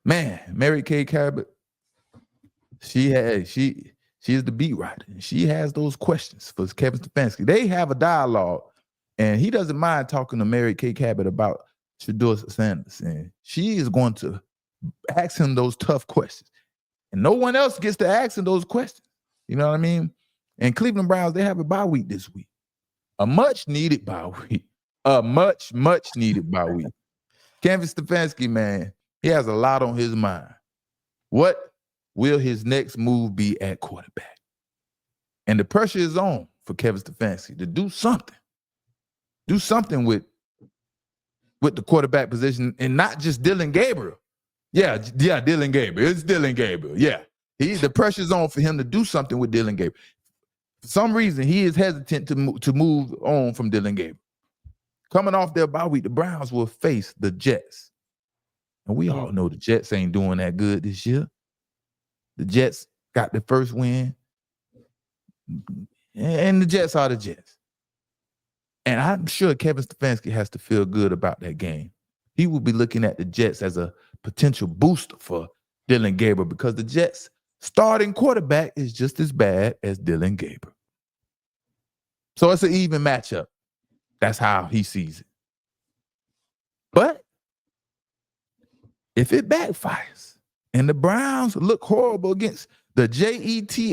Man, Mary Kay Cabot, she is the beat writer. And she has those questions for Kevin Stefanski. They have a dialogue, and he doesn't mind talking to Mary Kay Cabot about Shedeur Sanders. And she is going to ask him those tough questions. And no one else gets to ask him those questions. You know what I mean? And Cleveland Browns, they have a bye week this week. A much-needed bye week. A much needed bye week. Kevin Stefanski, man, he has a lot on his mind. What will his next move be at quarterback? And the pressure is on for Kevin Stefanski to do something. Do something with the quarterback position, and not just Dylan Gabriel. Yeah, Dylan Gabriel. It's Dylan Gabriel. Yeah. The pressure's on for him to do something with Dylan Gabriel. For some reason, he is hesitant to move on from Dylan Gabriel. Coming off their bye week, the Browns will face the Jets. And we all know the Jets ain't doing that good this year. The Jets got the first win. And the Jets are the Jets. And I'm sure Kevin Stefanski has to feel good about that game. He will be looking at the Jets as a potential booster for Dylan Gabriel, because the Jets' starting quarterback is just as bad as Dylan Gabriel. So it's an even matchup. That's how he sees it. But if it backfires and the Browns look horrible against the Jets,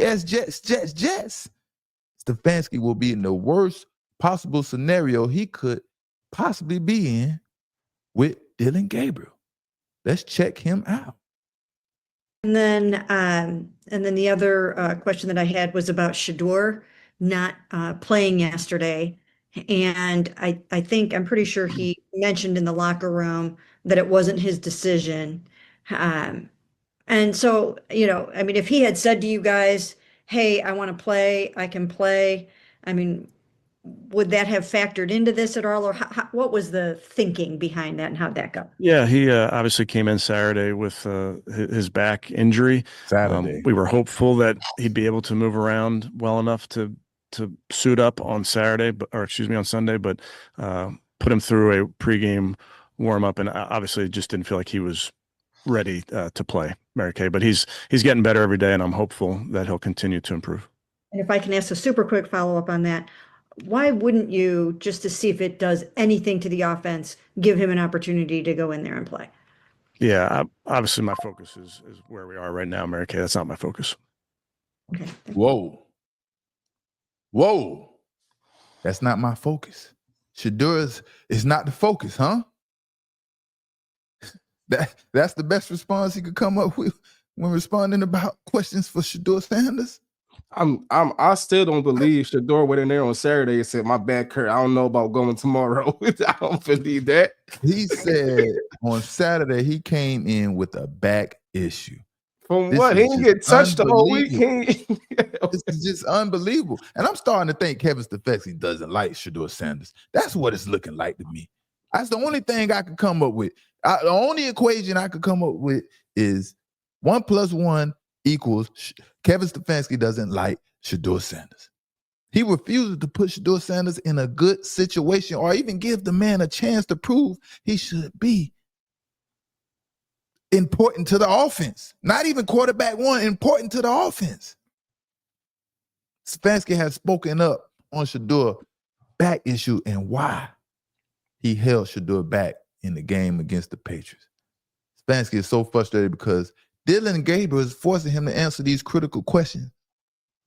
Stefanski will be in the worst possible scenario he could possibly be in with Dylan Gabriel. Let's check him out. And then the other question that I had was about Shedeur not playing yesterday. And I'm pretty sure he mentioned in the locker room that it wasn't his decision. And so, I mean, if he had said to you guys, hey, I want to play, I can play, I mean, would that have factored into this at all? Or what was the thinking behind that, and how'd that go? Yeah, he obviously came in Saturday with his back injury. Saturday. We were hopeful that he'd be able to move around well enough to suit up on Sunday, but put him through a pregame warm up, and obviously just didn't feel like he was ready to play, Mary Kay. But he's getting better every day, and I'm hopeful that he'll continue to improve. And if I can ask a super quick follow-up on that, why wouldn't you, just to see if it does anything to the offense, give him an opportunity to go in there and play? Yeah, obviously my focus is where we are right now, Mary Kay. That's not my focus. Okay. Whoa. That's not my focus. Shedeur is not the focus, huh? That's the best response he could come up with when responding about questions for Shedeur Sanders. I still don't believe Shedeur went in there on Saturday and said, my back hurt, I don't know about going tomorrow. I don't believe that. He said on Saturday he came in with a back issue. From what? He didn't get touched the whole week. This is just unbelievable. And I'm starting to think Kevin Stefanski doesn't like Shedeur Sanders. That's what it's looking like to me. That's the only thing I could come up with. The only equation I could come up with is 1 + 1 equals Kevin Stefanski doesn't like Shedeur Sanders. He refuses to put Shedeur Sanders in a good situation or even give the man a chance to prove he should be important to the offense. Not even quarterback one, important to the offense. Stefanski has spoken up on Shedeur back issue and why he held Shedeur back in the game against the Patriots. Stefanski is so frustrated because Dylan Gabriel is forcing him to answer these critical questions.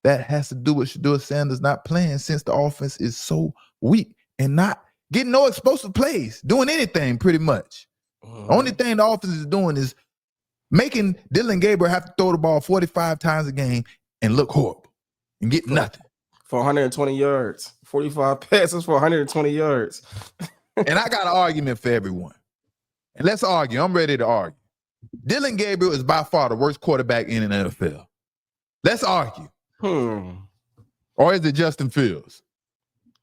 That has to do with Shedeur Sanders not playing since the offense is so weak and not getting no explosive plays, doing anything pretty much. The only thing the offense is doing is making Dylan Gabriel have to throw the ball 45 times a game and look horrible and get nothing. For 120 yards. 45 passes for 120 yards. And I got an argument for everyone. And let's argue. I'm ready to argue. Dylan Gabriel is by far the worst quarterback in the NFL. Let's argue. Or is it Justin Fields?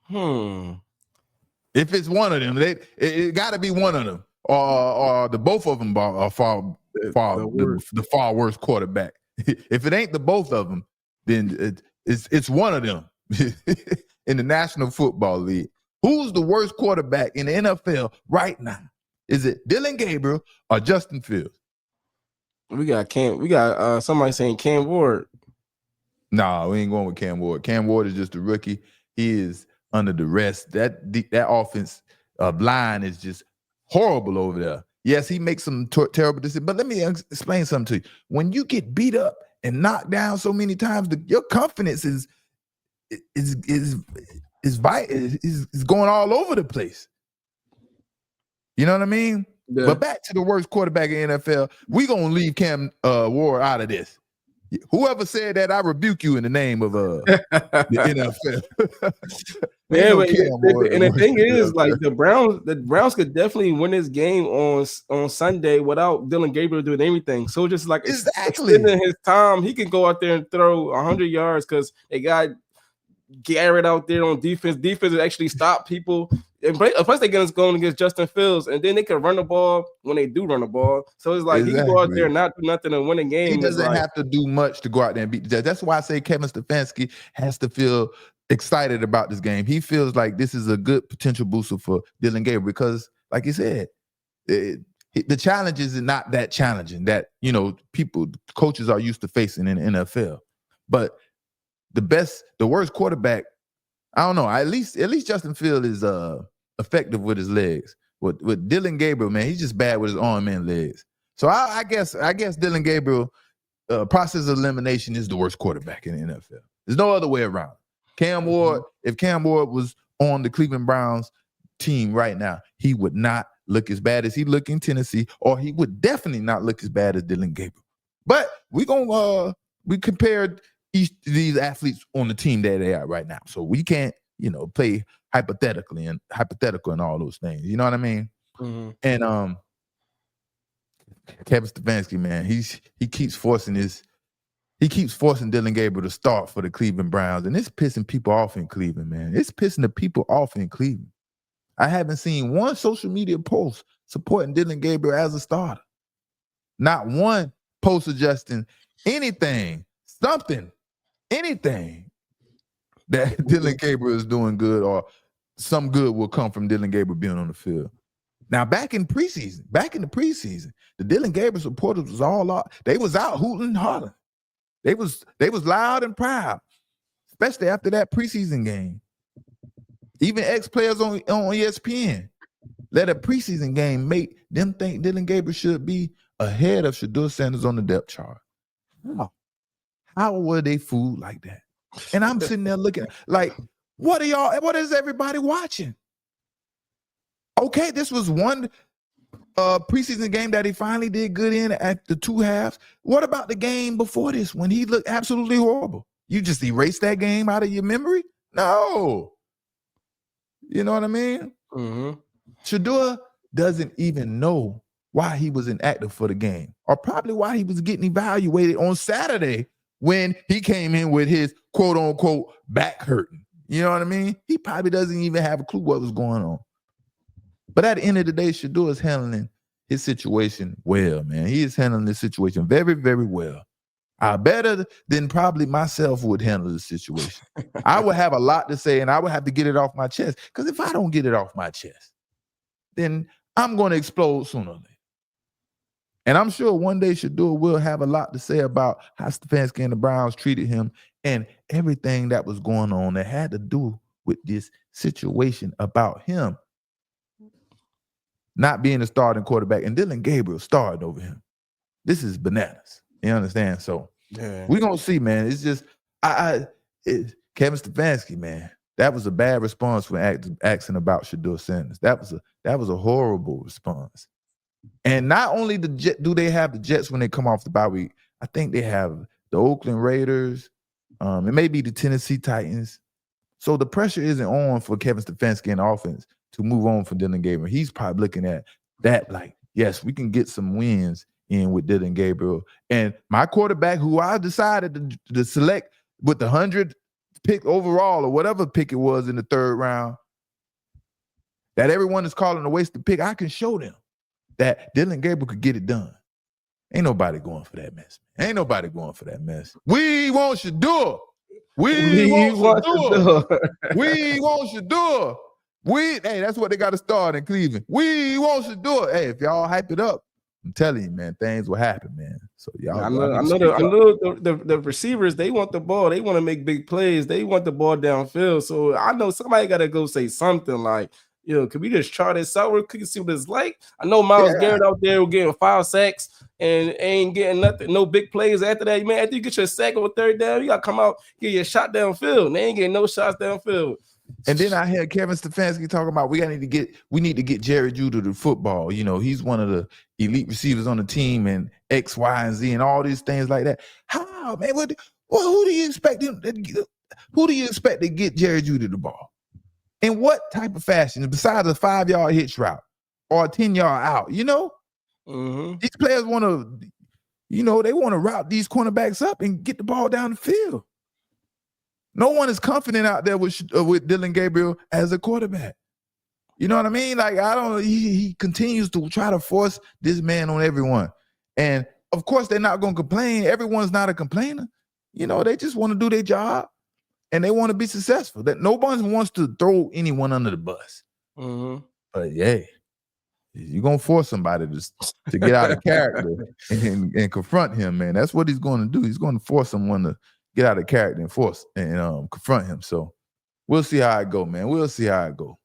If it's one of them, it got to be one of them. Or the both of them are the far worse quarterback. If it ain't the both of them, then it's one of them in the National Football League. Who's the worst quarterback in the NFL right now? Is it Dylan Gabriel or Justin Fields? We got somebody saying Cam Ward. Nah, we ain't going with Cam Ward. Cam Ward is just a rookie. He is under the rest. That offense line is just horrible over there. Yes, he makes some terrible decisions. But let me explain something to you. When you get beat up and knocked down so many times, your confidence is going all over the place. You know what I mean? Yeah. But back to the worst quarterback in NFL, we gonna leave Cam Ward out of this. Whoever said that, I rebuke you in the name of the NFL. Yeah, and the thing is, like the Browns could definitely win this game on Sunday without Dylan Gabriel doing anything. So just like extending his time, he can go out there and throw 100 yards because they got Garrett out there on defense. Defense actually stop people. And plus they get us going against Justin Fields, and then they can run the ball when they do run the ball. So it's like he can go out there and not do nothing and win a game. He doesn't have to do much to go out there and beat the Jets. That's why I say Kevin Stefanski has to feel excited about this game. He feels like this is a good potential booster for Dylan Gabriel because, like you said, the challenge is not that challenging that coaches are used to facing in the NFL. But the worst quarterback, I don't know. At least Justin Fields is effective with his legs. With Dylan Gabriel, man, he's just bad with his arm and legs. So I guess Dylan Gabriel, process of elimination, is the worst quarterback in the NFL. There's no other way around. Cam Ward, if Cam Ward was on the Cleveland Browns team right now, he would not look as bad as he looked in Tennessee, or he would definitely not look as bad as Dylan Gabriel. But we compared these athletes on the team that they are right now. So we can't, play hypothetical and all those things. You know what I mean? Mm-hmm. And Kevin Stefanski, man, he keeps forcing Dylan Gabriel to start for the Cleveland Browns, and it's pissing people off in Cleveland, man. It's pissing the people off in Cleveland. I haven't seen one social media post supporting Dylan Gabriel as a starter. Not one post suggesting anything, something, anything that Dylan Gabriel is doing good, or some good will come from Dylan Gabriel being on the field. Now, back in the preseason, the Dylan Gabriel supporters was all out. They was out hooting and hollering. They was loud and proud, especially after that preseason game. Even ex-players on ESPN let a preseason game make them think Dylan Gabriel should be ahead of Shadur Sanders on the depth chart. How were they fooled like that? And I'm sitting there looking like, what is everybody watching? Okay, this was one preseason game that he finally did good in at the two halves. What about the game before this when he looked absolutely horrible? You just erase that game out of your memory? No. You know what I mean? Mm-hmm. Shadur doesn't even know why he was inactive for the game, or probably why he was getting evaluated on Saturday when he came in with his quote unquote back hurting. You know what I mean? He probably doesn't even have a clue what was going on. But at the end of the day, Shadur is handling his situation well, man. He is handling this situation very, very well. Better than probably myself would handle the situation. I would have a lot to say, and I would have to get it off my chest. Because if I don't get it off my chest, then I'm going to explode sooner or later. And I'm sure one day Shadur will have a lot to say about how Stefanski and the Browns treated him and everything that was going on that had to do with this situation about him not being a starting quarterback, and Dylan Gabriel started over him. This is bananas. You understand? So we're going to see, man. It's just, Kevin Stefanski, man, that was a bad response when asking about Shadur Sanders. That was a horrible response. And not only do they have the Jets when they come off the bye week, I think they have the Oakland Raiders, it may be the Tennessee Titans. So the pressure isn't on for Kevin Stefanski and the offense to move on for Dylan Gabriel. He's probably looking at that like, yes, we can get some wins in with Dylan Gabriel. And my quarterback, who I decided to select with the 100th pick overall or whatever pick it was in the third round, that everyone is calling a wasted pick, I can show them that Dylan Gabriel could get it done. Ain't nobody going for that mess. Ain't nobody going for that mess. We want Shadur. We want Shadur. We want Shadur. Hey, that's what they got to start in Cleveland. We want Shadur. Hey, if y'all hype it up, I'm telling you, man, things will happen, man. So y'all, I know the receivers, they want the ball. They want to make big plays. They want the ball downfield. So I know somebody got to go say something like, can we just try this out? We can see what it's like. I know Myles Garrett out there getting 5 sacks and ain't getting nothing, no big plays after that. Man, after you get your sack on 3rd down, you got to come out, get your shot downfield. And they ain't getting no shots downfield. And then I heard Kevin Stefanski talking about we need to get Jerry Judy to football. He's one of the elite receivers on the team and X, Y, and Z and all these things like that. How, man? Who do you expect who do you expect to get Jerry Judy the ball? In what type of fashion? Besides a 5-yard hitch route or a 10-yard out, These players want to, they want to route these cornerbacks up and get the ball down the field. No one is confident out there with Dillon Gabriel as a quarterback. You know what I mean? Like, he continues to try to force this man on everyone. And of course, they're not going to complain. Everyone's not a complainer. They just want to do their job and they want to be successful. That no one wants to throw anyone under the bus. But yeah, you're going to force somebody to get out of character and confront him, man. That's what he's going to do. He's going to force someone to get out of character and confront him. So we'll see how it go, man. We'll see how it go.